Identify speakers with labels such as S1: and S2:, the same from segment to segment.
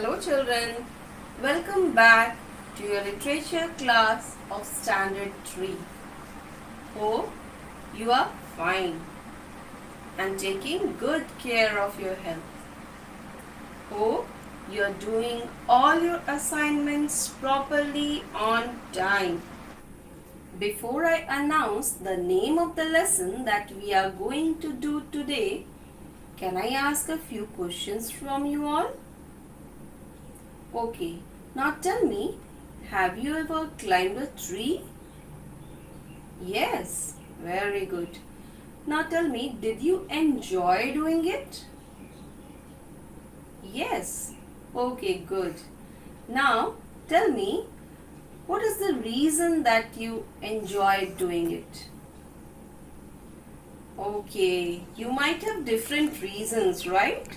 S1: Hello children, welcome back to your literature class of Standard 3. Hope you are fine and taking good care of your health. Hope you are doing all your assignments properly on time. Before I announce the name of the lesson that we are going to do today, can I ask a few questions from you all? Okay, now tell me, have you ever climbed a tree? Yes, very good. Now tell me, did you enjoy doing it? Yes. Okay, good. Now tell me, what is the reason that you enjoyed doing it? Okay, you might have different reasons, right?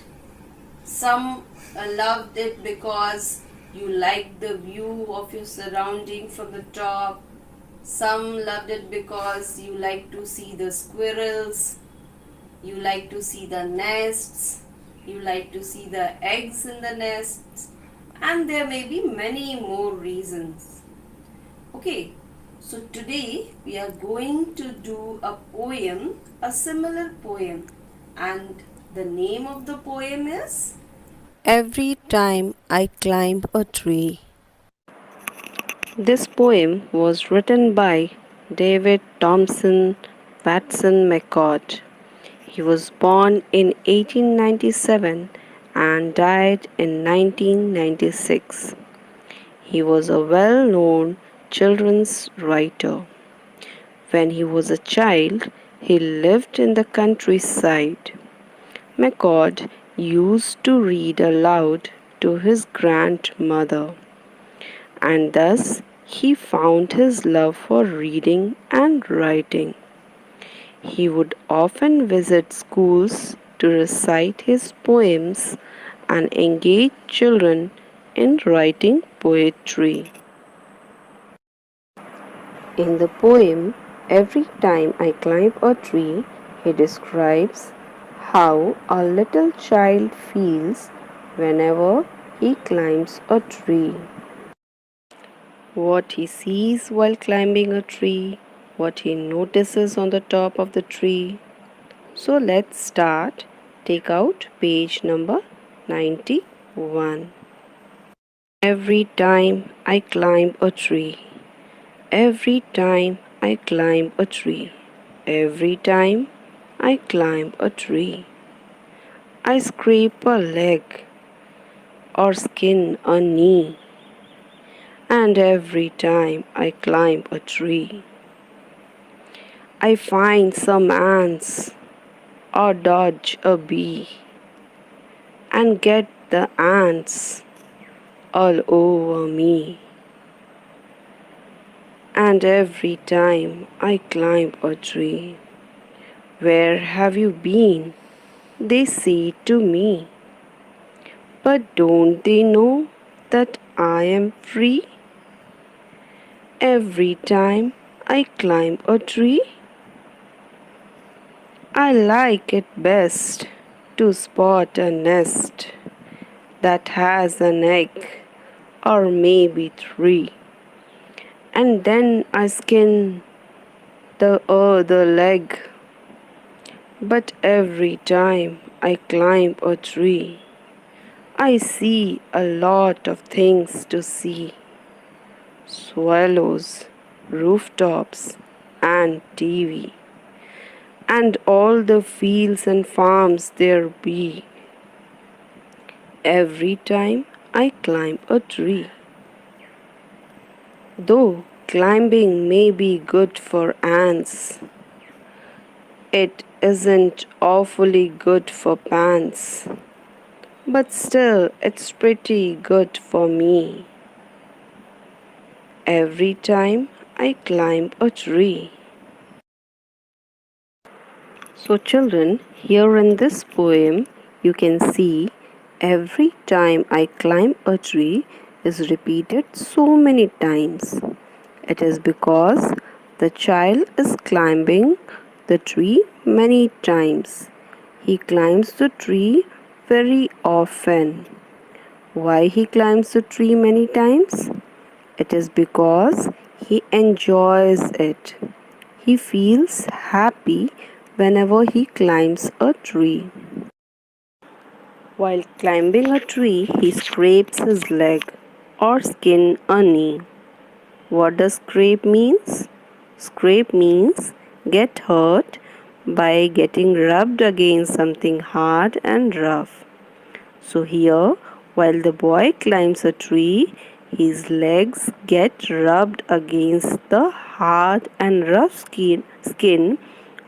S1: Some loved it because you liked the view of your surrounding from the top. Some loved it because you like to see the squirrels, you like to see the nests, you like to see the eggs in the nests, and there may be many more reasons. Okay, so today we are going to do a poem, a similar poem, and the name of the poem is
S2: Every time I climb a tree.
S3: This poem was written by David Thompson Watson McCord. He was born in 1897 and died in 1996. He was a well known children's writer. When he was a child, he lived in the countryside. McCord used to read aloud to his grandmother, and thus he found his love for reading and writing. He would often visit schools to recite his poems and engage children in writing poetry. In the poem, Every Time I Climb a Tree, he describes how a little child feels whenever he climbs a tree. What he sees while climbing a tree, what he notices on the top of the tree. So let's start. Take out page number 91. Every time I climb a tree, every time I climb a tree, every time I climb a tree, I scrape a leg or skin a knee, and every time I climb a tree, I find some ants or dodge a bee and get the ants all over me. And every time I climb a tree, where have you been? They say to me. But don't they know that I am free? Every time I climb a tree, I like it best to spot a nest that has an egg or maybe three, and then I skin the other leg. But every time I climb a tree, I see a lot of things to see: swallows, rooftops, and TV, and all the fields and farms there be. Every time I climb a tree. Though climbing may be good for ants, it isn't awfully good for pants. But still, it's pretty good for me. Every time I climb a tree. So, children, here in this poem, you can see every time I climb a tree is repeated so many times. It is because the child is climbing the tree many times. He climbs the tree very often. Why he climbs the tree many times? It is because he enjoys it. He feels happy whenever he climbs a tree. While climbing a tree, he scrapes his leg or skin a knee. What does scrape means? Scrape means get hurt by getting rubbed against something hard and rough. So here, while the boy climbs a tree, his legs get rubbed against the hard and rough skin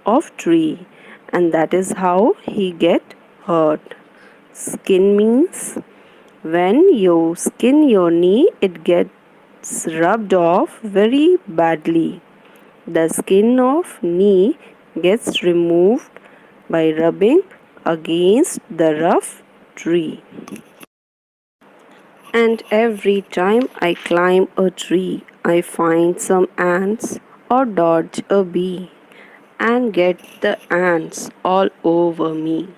S3: of tree, and that is how he get hurt. Skin means when you skin your knee, it gets rubbed off very badly. The skin of knee gets removed by rubbing against the rough tree. And every time I climb a tree, I find some ants or dodge a bee and get the ants all over me.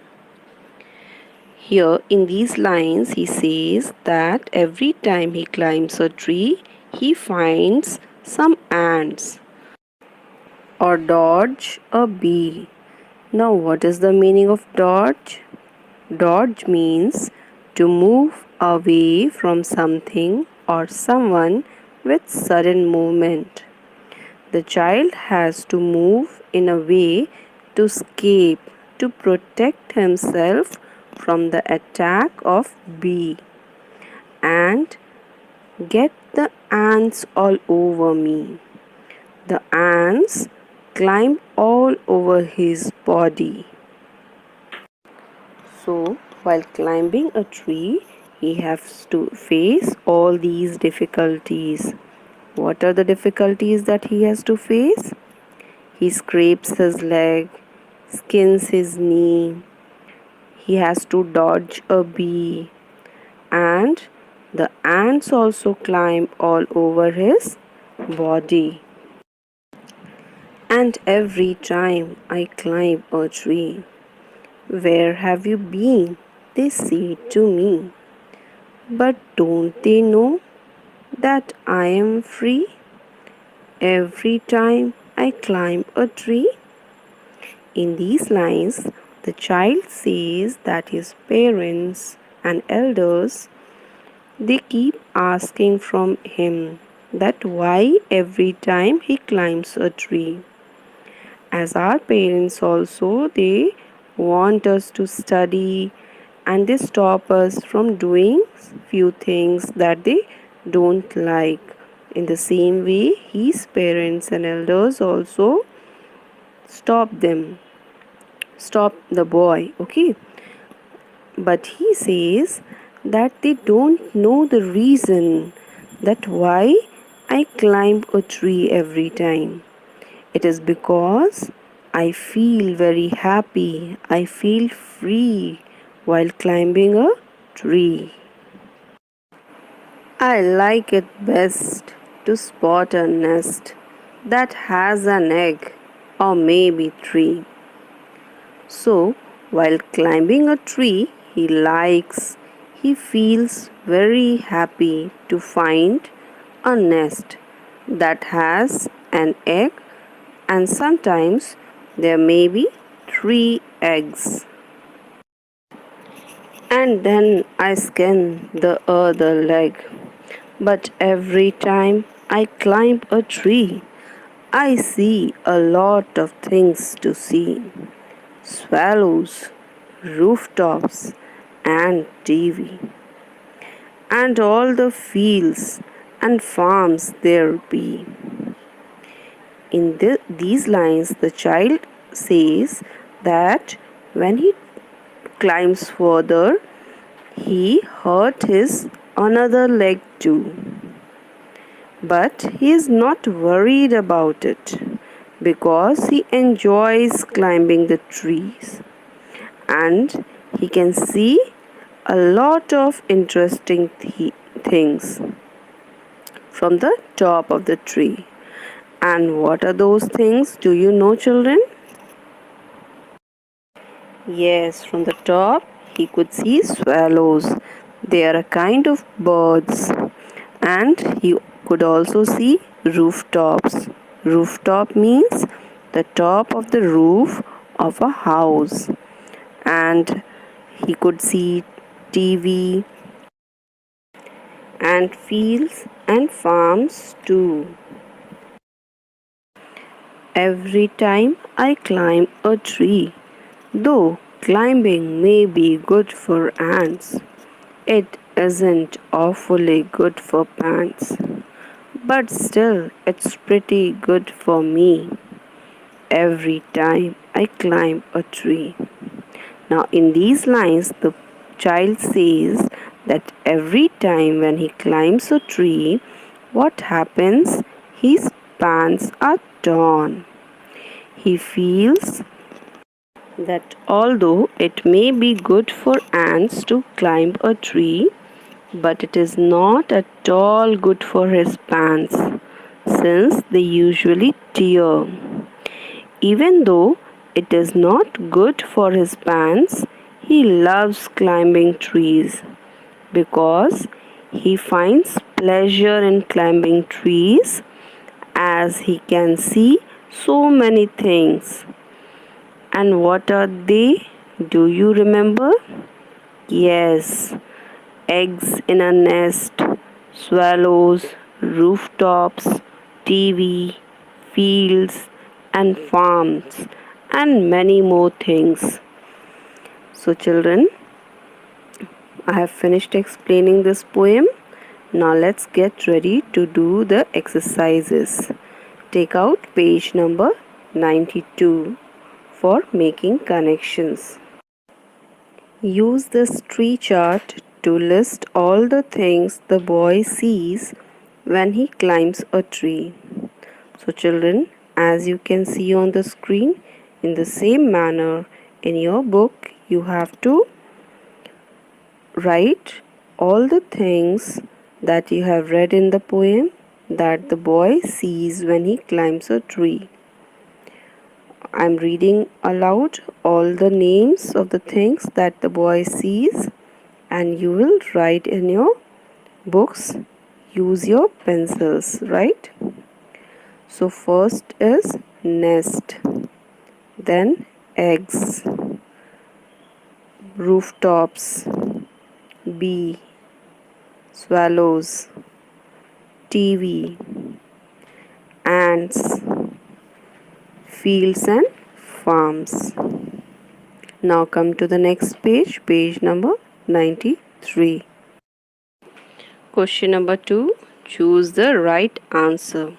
S3: Here in these lines, he says that every time he climbs a tree, he finds some ants or dodge a bee. Now, what is the meaning of dodge? Dodge means to move away from something or someone with sudden movement. The child has to move in a way to escape, to protect himself from the attack of bee and get the ants all over me. The ants climb all over his body. So, while climbing a tree, he has to face all these difficulties. What are the difficulties that he has to face? He scrapes his leg, skins his knee, he has to dodge a bee, and the ants also climb all over his body. And every time I climb a tree, "Where have you been?" they say to me. But don't they know that I am free every time I climb a tree? In these lines, the child says that his parents and elders, they keep asking from him that why every time he climbs a tree. As our parents also, they want us to study and they stop us from doing few things that they don't like. In the same way, his parents and elders also stop the boy, okay? But he says that they don't know the reason that why I climb a tree every time. It is because I feel very happy, I feel free while climbing a tree. I like it best to spot a nest that has an egg or maybe three. So, while climbing a tree, he feels very happy to find a nest that has an egg, and sometimes there may be 3 eggs. And then I skin the other leg. But every time I climb a tree, I see a lot of things to see: swallows, rooftops, and TV, and all the fields and farms there be. In these lines, the child says that when he climbs further, he hurt his another leg too. But he is not worried about it because he enjoys climbing the trees and he can see a lot of interesting things from the top of the tree. And what are those things? Do you know, children? Yes, from the top he could see swallows. They are a kind of birds. And he could also see rooftops. Rooftop means the top of the roof of a house. And he could see TV and fields and farms too. Every time I climb a tree, though climbing may be good for ants, it isn't awfully good for pants. But still, it's pretty good for me every time I climb a tree. Now, in these lines, the child says that every time when he climbs a tree, what happens? His pants are torn. He feels that although it may be good for ants to climb a tree, but it is not at all good for his pants, since they usually tear. Even though it is not good for his pants, he loves climbing trees because he finds pleasure in climbing trees as he can see so many things. And what are they? Do you remember? Yes, eggs in a nest, swallows, rooftops, TV, fields, and farms, and many more things. So, children, I have finished explaining this poem. Now, let's get ready to do the exercises. Take out page number 92 for making connections. Use this tree chart to list all the things the boy sees when he climbs a tree. So children, as you can see on the screen, in the same manner in your book, you have to write all the things that you have read in the poem that the boy sees when he climbs a tree. I'm reading aloud all the names of the things that the boy sees, and you will write in your books. Use your pencils, right? So first is nest, then eggs, rooftops, bee, swallows, TV, ants, fields and farms. Now come to the next page, page number 93. Question number 2. Choose the right answer.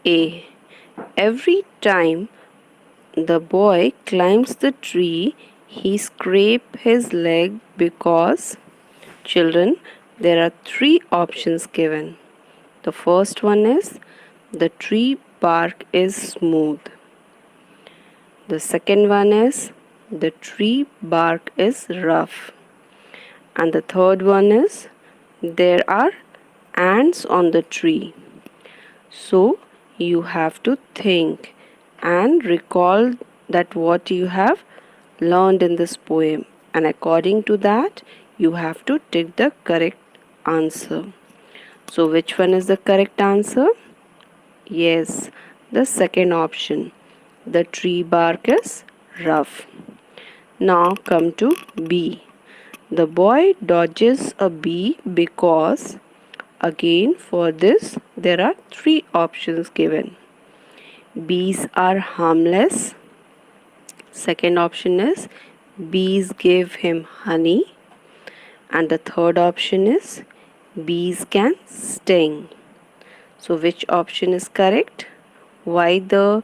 S3: A. Every time the boy climbs the tree, he scrapes his leg because. Children, there are 3 options given. The first one is the tree bark is smooth. The second one is the tree bark is rough. And the third one is there are ants on the tree. So you have to think and recall that what you have learned in this poem, and according to that you have to take the correct answer. So which one is the correct answer? Yes, the second option. The tree bark is rough. Now come to B. The boy dodges a bee because, again for this there are 3 options given. Bees are harmless. Second option is bees give him honey. And the third option is bees can sting. So which option is correct? Why the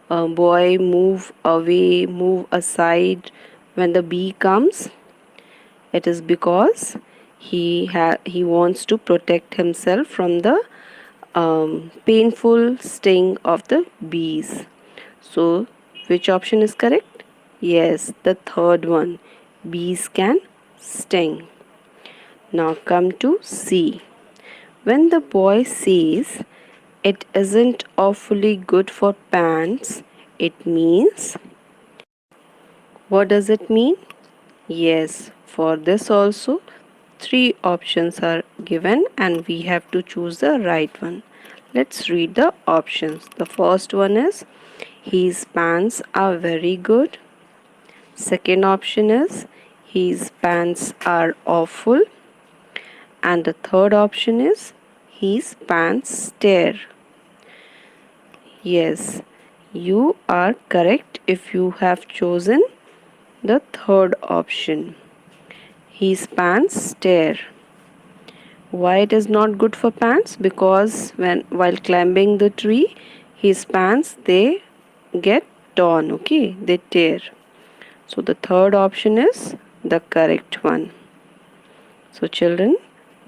S3: boy move away, move aside when the bee comes? It is because he wants to protect himself from the painful sting of the bees. So which option is correct? Yes, the third one. Bees can sting. Now come to C. When the boy says it isn't awfully good for pants, it means. What does it mean? Yes, for this also Three options are given and we have to choose the right one. Let's read the options. The first one is his pants are very good. Second option is his pants are awful. And the third option is his pants stare. Yes, you are correct if you have chosen the third option. His pants stare. Why it is not good for pants? Because while climbing the tree, his pants they get torn, okay? They tear. So the third option is the correct one. So children,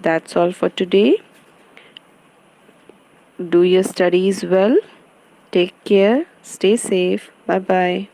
S3: that's all for today. Do your studies well. Take care. Stay safe. Bye bye.